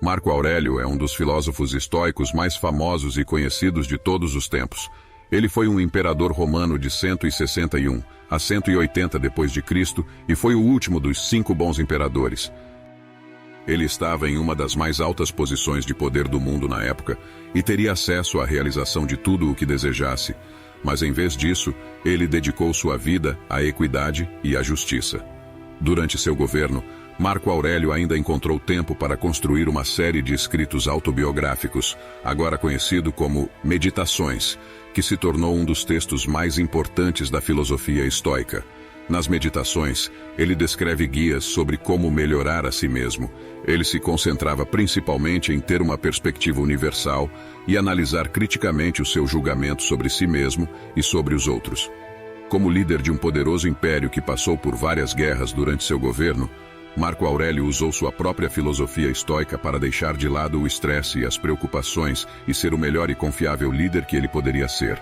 Marco Aurélio é um dos filósofos estoicos mais famosos e conhecidos de todos os tempos. Ele foi um imperador romano de 161 a 180 d.C. e foi o último dos 5 bons imperadores. Ele estava em uma das mais altas posições de poder do mundo na época e teria acesso à realização de tudo o que desejasse, mas em vez disso, ele dedicou sua vida à equidade e à justiça. Durante seu governo, Marco Aurélio ainda encontrou tempo para construir uma série de escritos autobiográficos, agora conhecido como Meditações, que se tornou um dos textos mais importantes da filosofia estoica. Nas Meditações, ele descreve guias sobre como melhorar a si mesmo. Ele se concentrava principalmente em ter uma perspectiva universal e analisar criticamente o seu julgamento sobre si mesmo e sobre os outros. Como líder de um poderoso império que passou por várias guerras durante seu governo, Marco Aurélio usou sua própria filosofia estoica para deixar de lado o estresse e as preocupações e ser o melhor e confiável líder que ele poderia ser.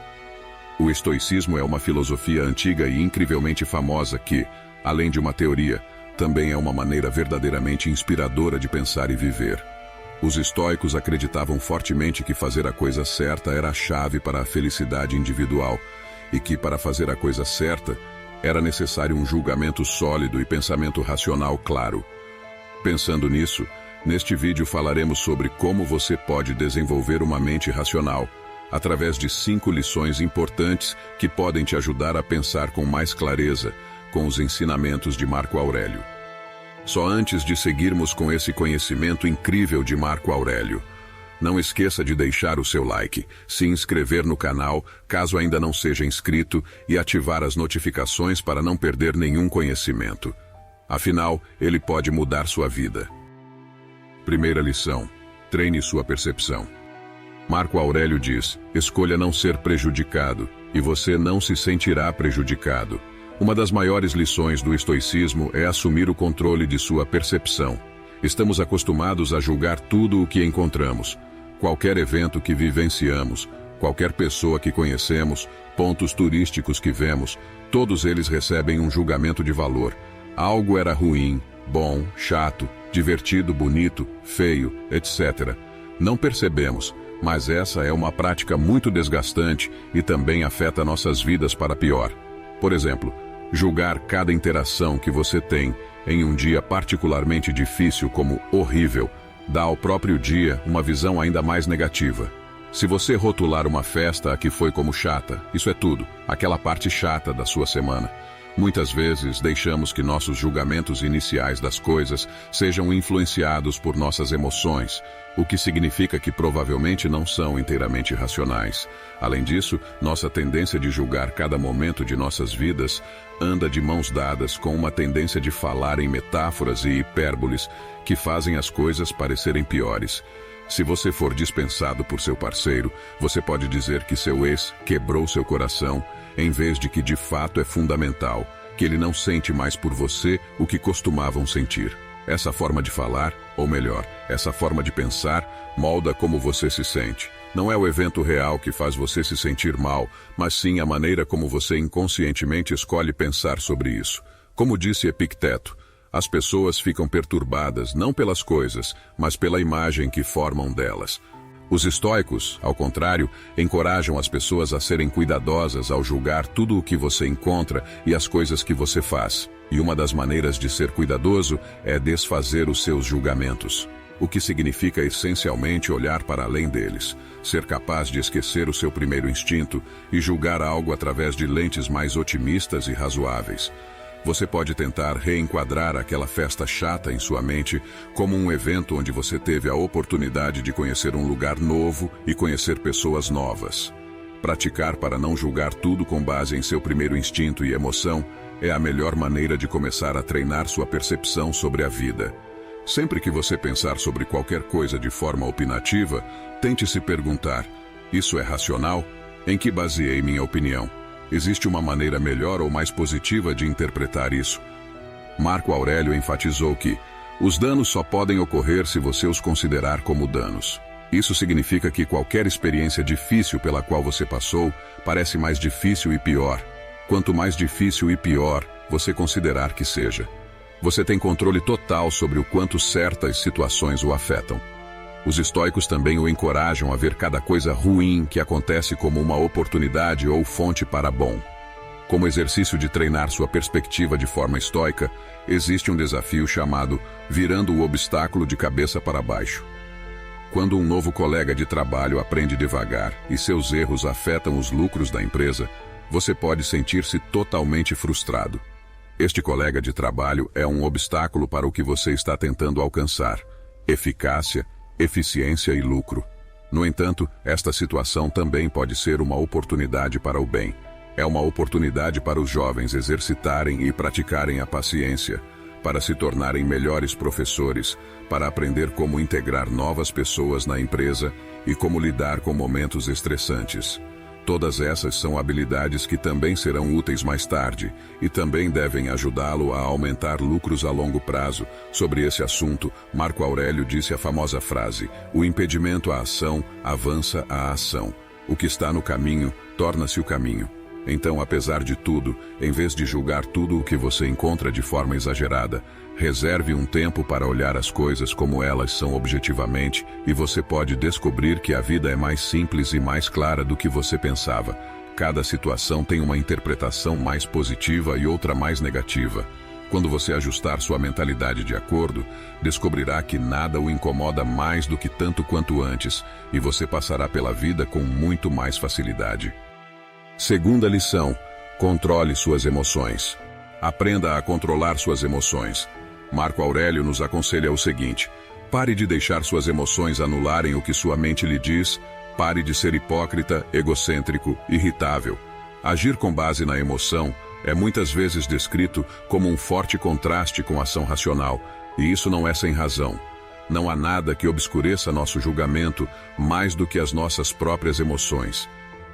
O estoicismo é uma filosofia antiga e incrivelmente famosa que, além de uma teoria, também é uma maneira verdadeiramente inspiradora de pensar e viver. Os estoicos acreditavam fortemente que fazer a coisa certa era a chave para a felicidade individual e que, para fazer a coisa certa, era necessário um julgamento sólido e pensamento racional claro. Pensando nisso, neste vídeo falaremos sobre como você pode desenvolver uma mente racional, através de 5 lições importantes que podem te ajudar a pensar com mais clareza, com os ensinamentos de Marco Aurélio. Só antes de seguirmos com esse conhecimento incrível de Marco Aurélio, não esqueça de deixar o seu like, se inscrever no canal, caso ainda não seja inscrito, e ativar as notificações para não perder nenhum conhecimento. Afinal, ele pode mudar sua vida. Primeira lição: treine sua percepção. Marco Aurélio diz: escolha não ser prejudicado, e você não se sentirá prejudicado. Uma das maiores lições do estoicismo é assumir o controle de sua percepção. Estamos acostumados a julgar tudo o que encontramos. Qualquer evento que vivenciamos, qualquer pessoa que conhecemos, pontos turísticos que vemos, todos eles recebem um julgamento de valor. Algo era ruim, bom, chato, divertido, bonito, feio, etc. Não percebemos, mas essa é uma prática muito desgastante e também afeta nossas vidas para pior. Por exemplo, julgar cada interação que você tem em um dia particularmente difícil como horrível, dá ao próprio dia uma visão ainda mais negativa. Se você rotular uma festa a que foi como chata, isso é tudo, aquela parte chata da sua semana. Muitas vezes deixamos que nossos julgamentos iniciais das coisas sejam influenciados por nossas emoções, o que significa que provavelmente não são inteiramente racionais. Além disso, nossa tendência de julgar cada momento de nossas vidas anda de mãos dadas com uma tendência de falar em metáforas e hipérboles que fazem as coisas parecerem piores. Se você for dispensado por seu parceiro, você pode dizer que seu ex quebrou seu coração, em vez de que de fato é fundamental, que ele não sente mais por você o que costumavam sentir. Essa forma de falar, ou melhor, essa forma de pensar, molda como você se sente. Não é o evento real que faz você se sentir mal, mas sim a maneira como você inconscientemente escolhe pensar sobre isso. Como disse Epicteto, as pessoas ficam perturbadas não pelas coisas, mas pela imagem que formam delas. Os estoicos, ao contrário, encorajam as pessoas a serem cuidadosas ao julgar tudo o que você encontra e as coisas que você faz. E uma das maneiras de ser cuidadoso é desfazer os seus julgamentos, o que significa essencialmente olhar para além deles, ser capaz de esquecer o seu primeiro instinto e julgar algo através de lentes mais otimistas e razoáveis. Você pode tentar reenquadrar aquela festa chata em sua mente como um evento onde você teve a oportunidade de conhecer um lugar novo e conhecer pessoas novas. Praticar para não julgar tudo com base em seu primeiro instinto e emoção é a melhor maneira de começar a treinar sua percepção sobre a vida. Sempre que você pensar sobre qualquer coisa de forma opinativa, tente se perguntar: isso é racional? Em que baseei minha opinião? Existe uma maneira melhor ou mais positiva de interpretar isso? Marco Aurélio enfatizou que os danos só podem ocorrer se você os considerar como danos. Isso significa que qualquer experiência difícil pela qual você passou parece mais difícil e pior. Quanto mais difícil e pior você considerar que seja, você tem controle total sobre o quanto certas situações o afetam. Os estoicos também o encorajam a ver cada coisa ruim que acontece como uma oportunidade ou fonte para bom. Como exercício de treinar sua perspectiva de forma estoica, existe um desafio chamado virando o obstáculo de cabeça para baixo. Quando um novo colega de trabalho aprende devagar e seus erros afetam os lucros da empresa, você pode sentir-se totalmente frustrado. Este colega de trabalho é um obstáculo para o que você está tentando alcançar: eficácia, eficiência e lucro. No entanto, esta situação também pode ser uma oportunidade para o bem. É uma oportunidade para os jovens exercitarem e praticarem a paciência, para se tornarem melhores professores, para aprender como integrar novas pessoas na empresa e como lidar com momentos estressantes. Todas essas são habilidades que também serão úteis mais tarde e também devem ajudá-lo a aumentar lucros a longo prazo. Sobre esse assunto, Marco Aurélio disse a famosa frase: "O impedimento à ação avança a ação. O que está no caminho torna-se o caminho." Então, apesar de tudo, em vez de julgar tudo o que você encontra de forma exagerada, reserve um tempo para olhar as coisas como elas são objetivamente, e você pode descobrir que a vida é mais simples e mais clara do que você pensava. Cada situação tem uma interpretação mais positiva e outra mais negativa. Quando você ajustar sua mentalidade de acordo, descobrirá que nada o incomoda mais do que tanto quanto antes, e você passará pela vida com muito mais facilidade. Segunda lição: controle suas emoções. Aprenda a controlar suas emoções. Marco Aurélio nos aconselha o seguinte: pare de deixar suas emoções anularem o que sua mente lhe diz, pare de ser hipócrita, egocêntrico, irritável. Agir com base na emoção é muitas vezes descrito como um forte contraste com a ação racional, e isso não é sem razão. Não há nada que obscureça nosso julgamento mais do que as nossas próprias emoções.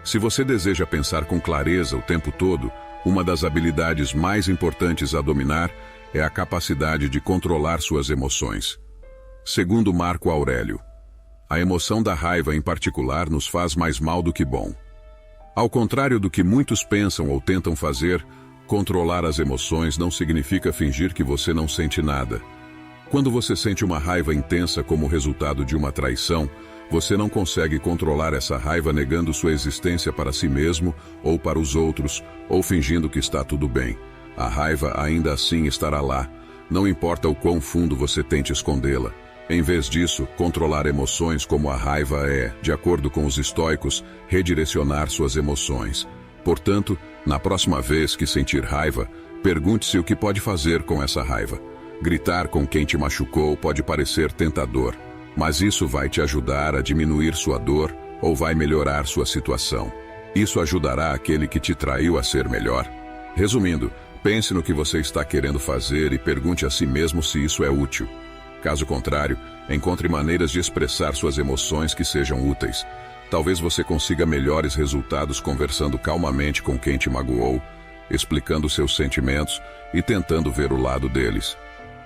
Se você deseja pensar com clareza o tempo todo, uma das habilidades mais importantes a dominar é a capacidade de controlar suas emoções. Segundo Marco Aurélio, a emoção da raiva em particular nos faz mais mal do que bom. Ao contrário do que muitos pensam ou tentam fazer, controlar as emoções não significa fingir que você não sente nada. Quando você sente uma raiva intensa como resultado de uma traição, você não consegue controlar essa raiva negando sua existência para si mesmo ou para os outros, ou fingindo que está tudo bem. A raiva ainda assim estará lá, não importa o quão fundo você tente escondê-la. Em vez disso, controlar emoções como a raiva é, de acordo com os estoicos, redirecionar suas emoções. Portanto, na próxima vez que sentir raiva, pergunte-se o que pode fazer com essa raiva. Gritar com quem te machucou pode parecer tentador, mas isso vai te ajudar a diminuir sua dor ou vai melhorar sua situação. Isso ajudará aquele que te traiu a ser melhor. Resumindo, pense no que você está querendo fazer e pergunte a si mesmo se isso é útil. Caso contrário, encontre maneiras de expressar suas emoções que sejam úteis. Talvez você consiga melhores resultados conversando calmamente com quem te magoou, explicando seus sentimentos e tentando ver o lado deles.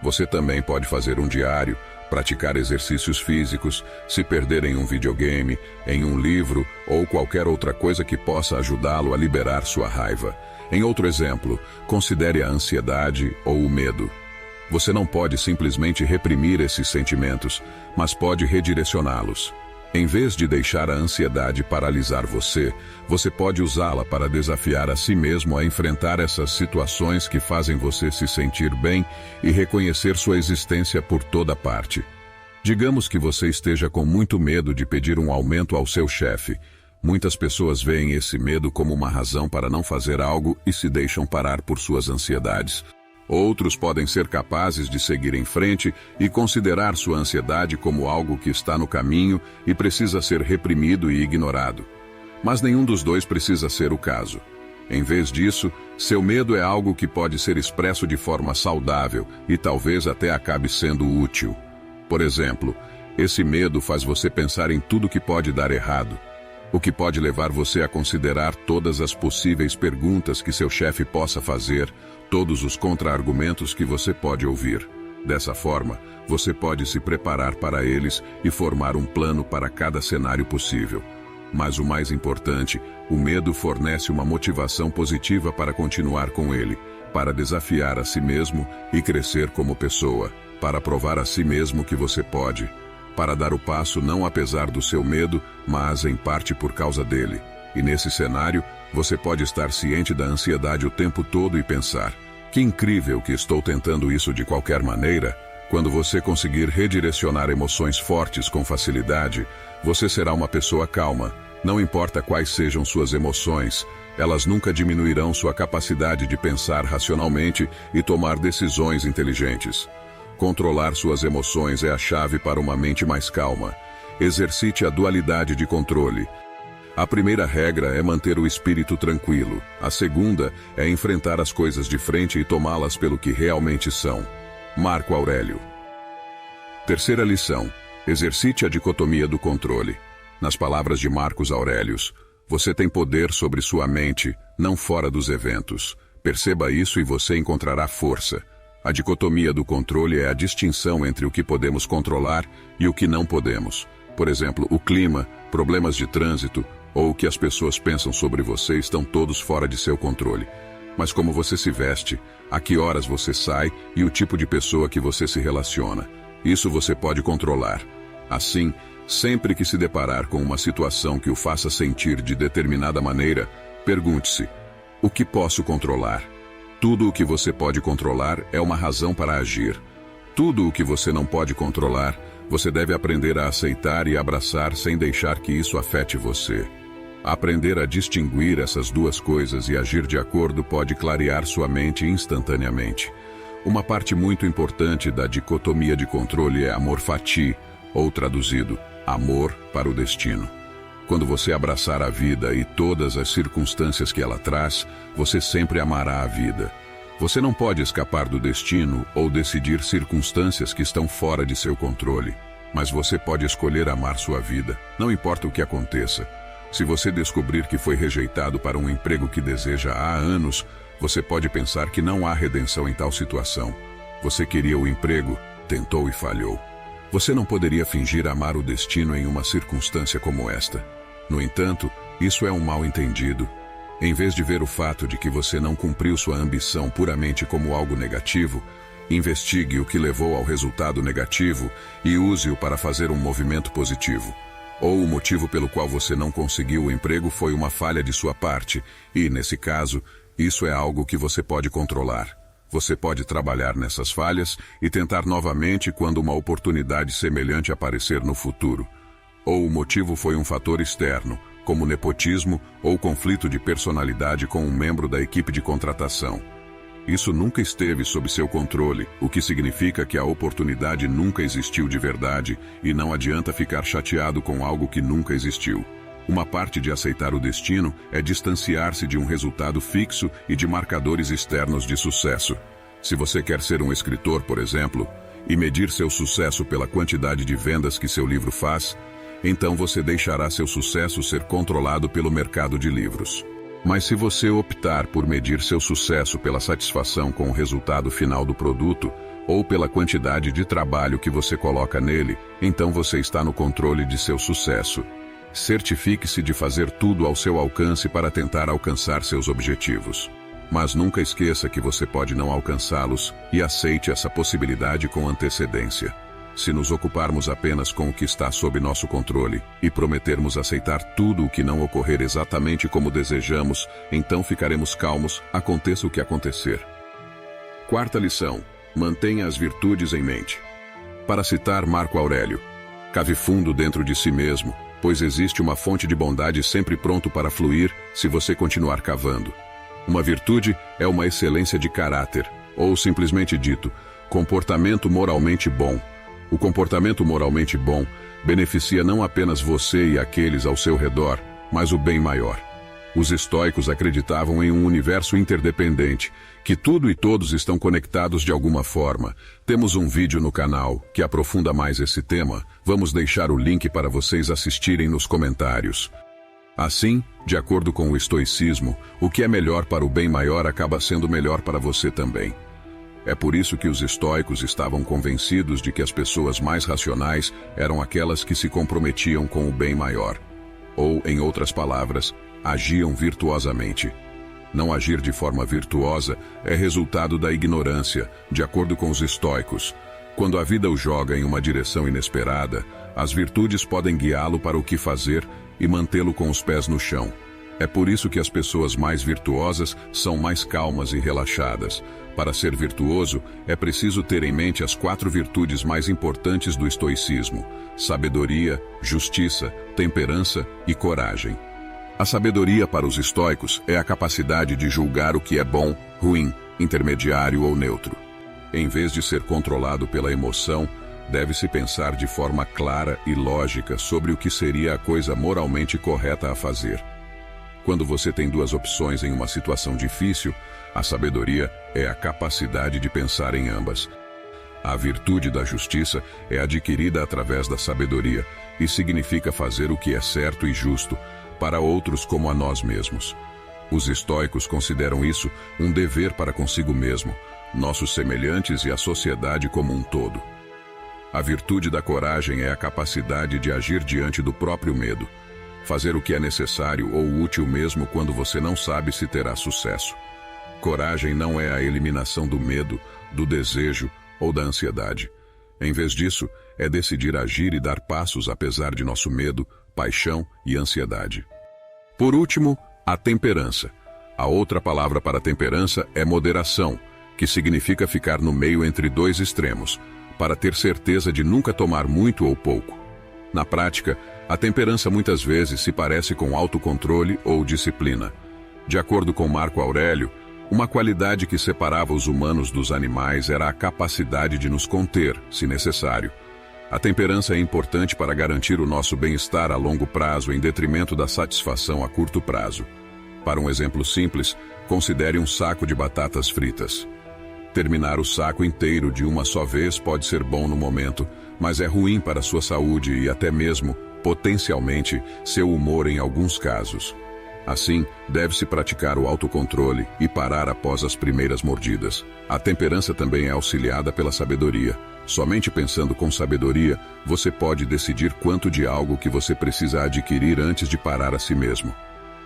Você também pode fazer um diário, praticar exercícios físicos, se perder em um videogame, em um livro ou qualquer outra coisa que possa ajudá-lo a liberar sua raiva. Em outro exemplo, considere a ansiedade ou o medo. Você não pode simplesmente reprimir esses sentimentos, mas pode redirecioná-los. Em vez de deixar a ansiedade paralisar você, você pode usá-la para desafiar a si mesmo a enfrentar essas situações que fazem você se sentir bem e reconhecer sua existência por toda parte. Digamos que você esteja com muito medo de pedir um aumento ao seu chefe. Muitas pessoas veem esse medo como uma razão para não fazer algo e se deixam parar por suas ansiedades. Outros podem ser capazes de seguir em frente e considerar sua ansiedade como algo que está no caminho e precisa ser reprimido e ignorado. Mas nenhum dos dois precisa ser o caso. Em vez disso, seu medo é algo que pode ser expresso de forma saudável e talvez até acabe sendo útil. Por exemplo, esse medo faz você pensar em tudo que pode dar errado, o que pode levar você a considerar todas as possíveis perguntas que seu chefe possa fazer, todos os contra-argumentos que você pode ouvir. Dessa forma, você pode se preparar para eles e formar um plano para cada cenário possível. Mas o mais importante, o medo fornece uma motivação positiva para continuar com ele, para desafiar a si mesmo e crescer como pessoa, para provar a si mesmo que você pode. para dar o passo não apesar do seu medo, mas em parte por causa dele. E nesse cenário, você pode estar ciente da ansiedade o tempo todo e pensar: que incrível que estou tentando isso de qualquer maneira. Quando você conseguir redirecionar emoções fortes com facilidade, você será uma pessoa calma. Não importa quais sejam suas emoções, elas nunca diminuirão sua capacidade de pensar racionalmente e tomar decisões inteligentes. Controlar suas emoções é a chave para uma mente mais calma. Exercite a dualidade de controle. A primeira regra é manter o espírito tranquilo. A segunda é enfrentar as coisas de frente e tomá-las pelo que realmente são. Marco Aurélio. Terceira lição: exercite a dicotomia do controle. Nas palavras de Marcos Aurélio, você tem poder sobre sua mente, não fora dos eventos. Perceba isso e você encontrará força. A dicotomia do controle é a distinção entre o que podemos controlar e o que não podemos. Por exemplo, o clima, problemas de trânsito ou o que as pessoas pensam sobre você estão todos fora de seu controle. Mas como você se veste, a que horas você sai e o tipo de pessoa que você se relaciona, isso você pode controlar. Assim, sempre que se deparar com uma situação que o faça sentir de determinada maneira, pergunte-se: o que posso controlar? Tudo o que você pode controlar é uma razão para agir. Tudo o que você não pode controlar, você deve aprender a aceitar e abraçar sem deixar que isso afete você. Aprender a distinguir essas duas coisas e agir de acordo pode clarear sua mente instantaneamente. Uma parte muito importante da dicotomia de controle é amor fati, ou traduzido, amor para o destino. Quando você abraçar a vida e todas as circunstâncias que ela traz, você sempre amará a vida. Você não pode escapar do destino ou decidir circunstâncias que estão fora de seu controle, mas você pode escolher amar sua vida, não importa o que aconteça. Se você descobrir que foi rejeitado para um emprego que deseja há anos, você pode pensar que não há redenção em tal situação. Você queria o emprego, tentou e falhou. Você não poderia fingir amar o destino em uma circunstância como esta. No entanto, isso é um mal-entendido. Em vez de ver o fato de que você não cumpriu sua ambição puramente como algo negativo, investigue o que levou ao resultado negativo e use-o para fazer um movimento positivo. Ou o motivo pelo qual você não conseguiu o emprego foi uma falha de sua parte, e, nesse caso, isso é algo que você pode controlar. Você pode trabalhar nessas falhas e tentar novamente quando uma oportunidade semelhante aparecer no futuro. Ou o motivo foi um fator externo, como nepotismo ou conflito de personalidade com um membro da equipe de contratação. Isso nunca esteve sob seu controle, o que significa que a oportunidade nunca existiu de verdade e não adianta ficar chateado com algo que nunca existiu. Uma parte de aceitar o destino é distanciar-se de um resultado fixo e de marcadores externos de sucesso. Se você quer ser um escritor, por exemplo, e medir seu sucesso pela quantidade de vendas que seu livro faz, então você deixará seu sucesso ser controlado pelo mercado de livros. Mas se você optar por medir seu sucesso pela satisfação com o resultado final do produto, ou pela quantidade de trabalho que você coloca nele, então você está no controle de seu sucesso. Certifique-se de fazer tudo ao seu alcance para tentar alcançar seus objetivos. Mas nunca esqueça que você pode não alcançá-los e aceite essa possibilidade com antecedência. Se nos ocuparmos apenas com o que está sob nosso controle e prometermos aceitar tudo o que não ocorrer exatamente como desejamos, então ficaremos calmos, aconteça o que acontecer. Quarta lição: mantenha as virtudes em mente. Para citar Marco Aurélio, cave fundo dentro de si mesmo, pois existe uma fonte de bondade sempre pronto para fluir se você continuar cavando. Uma virtude é uma excelência de caráter, ou simplesmente dito, comportamento moralmente bom. O comportamento moralmente bom beneficia não apenas você e aqueles ao seu redor, mas o bem maior. Os estoicos acreditavam em um universo interdependente, que tudo e todos estão conectados de alguma forma. Temos um vídeo no canal que aprofunda mais esse tema. Vamos deixar o link para vocês assistirem nos comentários. Assim, de acordo com o estoicismo, o que é melhor para o bem maior acaba sendo melhor para você também. É por isso que os estoicos estavam convencidos de que as pessoas mais racionais eram aquelas que se comprometiam com o bem maior. Ou, em outras palavras, agiam virtuosamente. Não agir de forma virtuosa é resultado da ignorância, de acordo com os estoicos. Quando a vida o joga em uma direção inesperada, As virtudes podem guiá-lo para o que fazer e mantê-lo com os pés no chão. É por isso que as pessoas mais virtuosas são mais calmas e relaxadas. Para ser virtuoso, é preciso ter em mente as 4 virtudes mais importantes do estoicismo: sabedoria, justiça, temperança e coragem. A sabedoria para os estoicos é a capacidade de julgar o que é bom, ruim, intermediário ou neutro. Em vez de ser controlado pela emoção, deve-se pensar de forma clara e lógica sobre o que seria a coisa moralmente correta a fazer. Quando você tem 2 opções em uma situação difícil, a sabedoria é a capacidade de pensar em ambas. A virtude da justiça é adquirida através da sabedoria e significa fazer o que é certo e justo, para outros como a nós mesmos. Os estoicos consideram isso um dever para consigo mesmo, nossos semelhantes e a sociedade como um todo. A virtude da coragem é a capacidade de agir diante do próprio medo. Fazer o que é necessário ou útil mesmo quando você não sabe se terá sucesso. Coragem não é a eliminação do medo, do desejo ou da ansiedade. Em vez disso, é decidir agir e dar passos apesar de nosso medo, paixão e ansiedade. Por último, a temperança. A outra palavra para temperança é moderação, que significa ficar no meio entre 2 extremos, para ter certeza de nunca tomar muito ou pouco. Na prática, a temperança muitas vezes se parece com autocontrole ou disciplina. De acordo com Marco Aurélio, uma qualidade que separava os humanos dos animais era a capacidade de nos conter, se necessário. A temperança é importante para garantir o nosso bem-estar a longo prazo em detrimento da satisfação a curto prazo. Para um exemplo simples, considere um saco de batatas fritas. Terminar o saco inteiro de uma só vez pode ser bom no momento, mas é ruim para sua saúde e até mesmo, potencialmente, seu humor em alguns casos. Assim, deve-se praticar o autocontrole e parar após as primeiras mordidas. A temperança também é auxiliada pela sabedoria. Somente pensando com sabedoria, você pode decidir quanto de algo que você precisa adquirir antes de parar a si mesmo.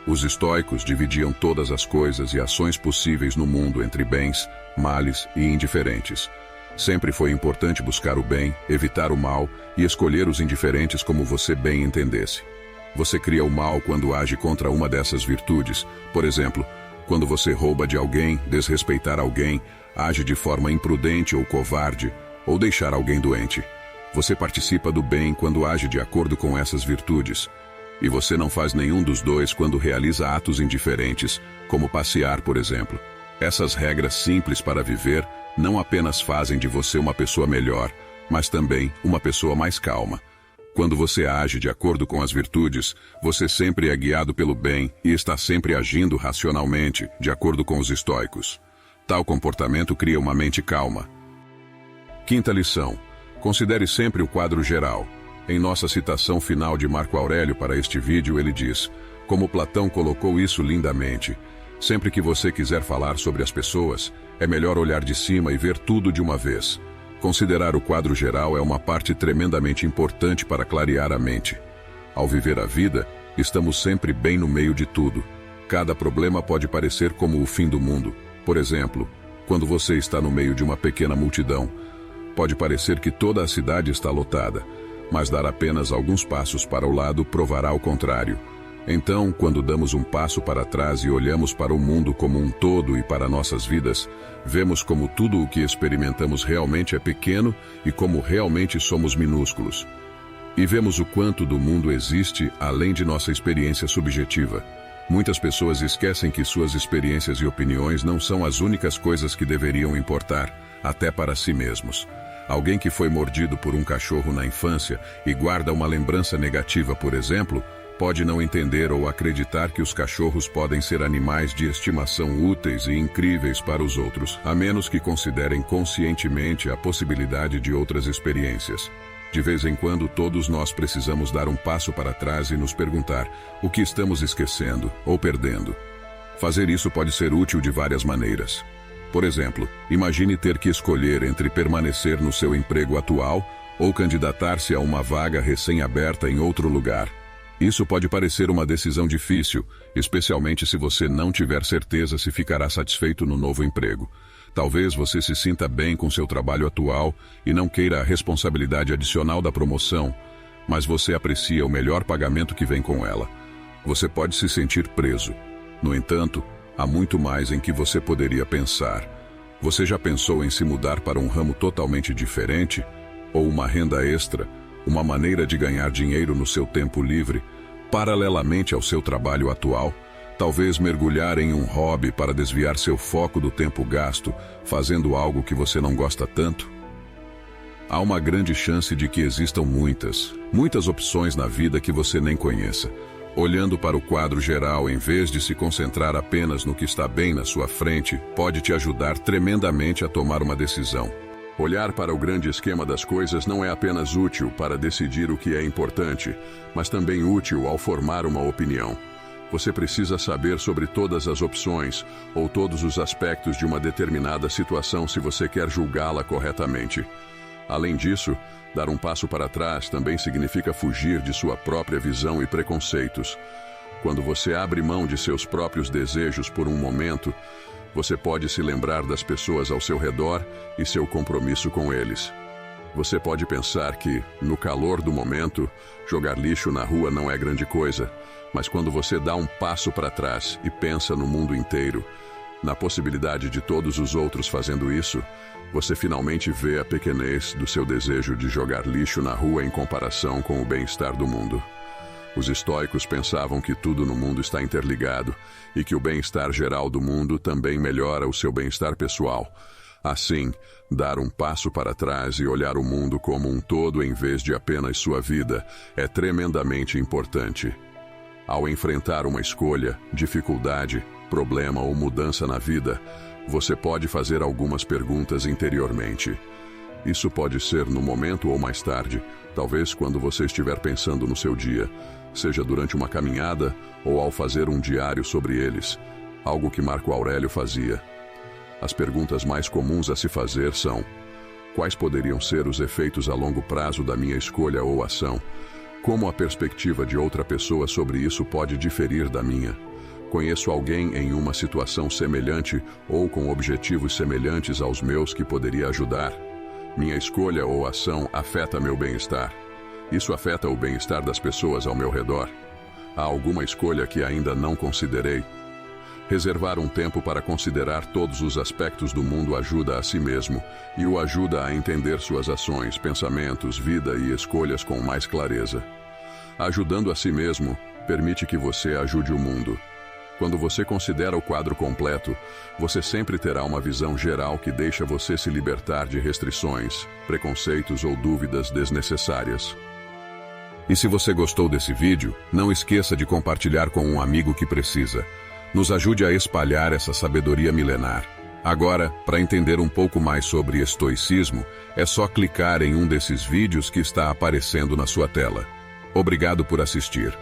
Os estoicos dividiam todas as coisas e ações possíveis no mundo entre bens, males e indiferentes. Sempre foi importante buscar o bem, evitar o mal e escolher os indiferentes como você bem entendesse. Você cria o mal quando age contra uma dessas virtudes. Por exemplo, quando você rouba de alguém, desrespeitar alguém, age de forma imprudente ou covarde, ou deixar alguém doente. Você participa do bem quando age de acordo com essas virtudes. E você não faz nenhum dos dois quando realiza atos indiferentes, como passear, por exemplo. Essas regras simples para viver não apenas fazem de você uma pessoa melhor, mas também uma pessoa mais calma. Quando você age de acordo com as virtudes, você sempre é guiado pelo bem e está sempre agindo racionalmente, de acordo com os estoicos. Tal comportamento cria uma mente calma. Quinta lição. Considere sempre o quadro geral. Em nossa citação final de Marco Aurélio para este vídeo, ele diz: como Platão colocou isso lindamente, sempre que você quiser falar sobre as pessoas, é melhor olhar de cima e ver tudo de uma vez. Considerar o quadro geral é uma parte tremendamente importante para clarear a mente. Ao viver a vida, estamos sempre bem no meio de tudo. Cada problema pode parecer como o fim do mundo. Por exemplo, quando você está no meio de uma pequena multidão, pode parecer que toda a cidade está lotada, mas dar apenas alguns passos para o lado provará o contrário. Então, quando damos um passo para trás e olhamos para o mundo como um todo e para nossas vidas, vemos como tudo o que experimentamos realmente é pequeno e como realmente somos minúsculos. E vemos o quanto do mundo existe além de nossa experiência subjetiva. Muitas pessoas esquecem que suas experiências e opiniões não são as únicas coisas que deveriam importar, até para si mesmos. Alguém que foi mordido por um cachorro na infância e guarda uma lembrança negativa, por exemplo, pode não entender ou acreditar que os cachorros podem ser animais de estimação úteis e incríveis para os outros, a menos que considerem conscientemente a possibilidade de outras experiências. De vez em quando, todos nós precisamos dar um passo para trás e nos perguntar o que estamos esquecendo ou perdendo. Fazer isso pode ser útil de várias maneiras. Por exemplo, imagine ter que escolher entre permanecer no seu emprego atual ou candidatar-se a uma vaga recém-aberta em outro lugar. Isso pode parecer uma decisão difícil, especialmente se você não tiver certeza se ficará satisfeito no novo emprego. Talvez você se sinta bem com seu trabalho atual e não queira a responsabilidade adicional da promoção, mas você aprecia o melhor pagamento que vem com ela. Você pode se sentir preso. No entanto, há muito mais em que você poderia pensar. Você já pensou em se mudar para um ramo totalmente diferente? Ou uma renda extra, uma maneira de ganhar dinheiro no seu tempo livre, paralelamente ao seu trabalho atual? Talvez mergulhar em um hobby para desviar seu foco do tempo gasto, fazendo algo que você não gosta tanto? Há uma grande chance de que existam muitas opções na vida que você nem conheça. Olhando para o quadro geral, em vez de se concentrar apenas no que está bem na sua frente, pode te ajudar tremendamente a tomar uma decisão. Olhar para o grande esquema das coisas não é apenas útil para decidir o que é importante, mas também útil ao formar uma opinião. Você precisa saber sobre todas as opções ou todos os aspectos de uma determinada situação se você quer julgá-la corretamente. Além disso, dar um passo para trás também significa fugir de sua própria visão e preconceitos. Quando você abre mão de seus próprios desejos por um momento, você pode se lembrar das pessoas ao seu redor e seu compromisso com eles. Você pode pensar que, no calor do momento, jogar lixo na rua não é grande coisa, mas quando você dá um passo para trás e pensa no mundo inteiro, na possibilidade de todos os outros fazendo isso, você finalmente vê a pequenez do seu desejo de jogar lixo na rua em comparação com o bem-estar do mundo. Os estoicos pensavam que tudo no mundo está interligado e que o bem-estar geral do mundo também melhora o seu bem-estar pessoal. Assim, dar um passo para trás e olhar o mundo como um todo em vez de apenas sua vida é tremendamente importante. Ao enfrentar uma escolha, dificuldade, problema ou mudança na vida, você pode fazer algumas perguntas interiormente. Isso pode ser no momento ou mais tarde, talvez quando você estiver pensando no seu dia, seja durante uma caminhada ou ao fazer um diário sobre eles, algo que Marco Aurélio fazia. As perguntas mais comuns a se fazer são: quais poderiam ser os efeitos a longo prazo da minha escolha ou ação? Como a perspectiva de outra pessoa sobre isso pode diferir da minha? Conheço alguém em uma situação semelhante ou com objetivos semelhantes aos meus que poderia ajudar? Minha escolha ou ação afeta meu bem-estar? Isso afeta o bem-estar das pessoas ao meu redor? Há alguma escolha que ainda não considerei? Reservar um tempo para considerar todos os aspectos do mundo ajuda a si mesmo e o ajuda a entender suas ações, pensamentos, vida e escolhas com mais clareza. Ajudando a si mesmo, permite que você ajude o mundo. Quando você considera o quadro completo, você sempre terá uma visão geral que deixa você se libertar de restrições, preconceitos ou dúvidas desnecessárias. E se você gostou desse vídeo, não esqueça de compartilhar com um amigo que precisa. Nos ajude a espalhar essa sabedoria milenar. Agora, para entender um pouco mais sobre estoicismo, é só clicar em um desses vídeos que está aparecendo na sua tela. Obrigado por assistir.